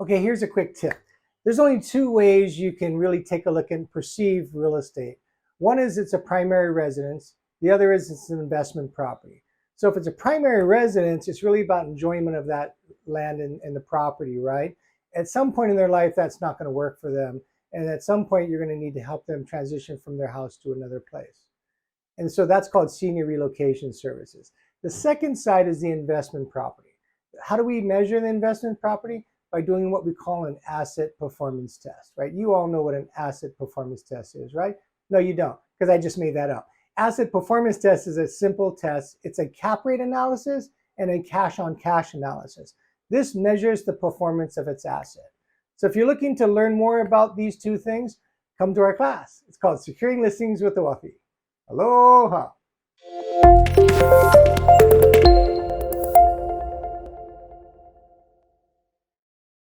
Okay, here's a quick tip. There's only two ways you can really take a look and perceive real estate. One is it's a primary residence. The other is it's an investment property. So if it's a primary residence, it's really about enjoyment of that land and the property, right? At some point in their life, that's not going to work for them. And at some point, you're going to need to help them transition from their house to another place. And so that's called Senior Relocation Services. The second side is the investment property. How do we measure the investment property? By doing what we call an asset performance test, right? You all know what an asset performance test is, right? No, you don't, because I just made that up. Asset performance test is a simple test. It's a cap rate analysis and a cash on cash analysis. This measures the performance of its asset. So if you're looking to learn more about these two things, come to our class. It's called Securing Listings with the Wealthy. Aloha.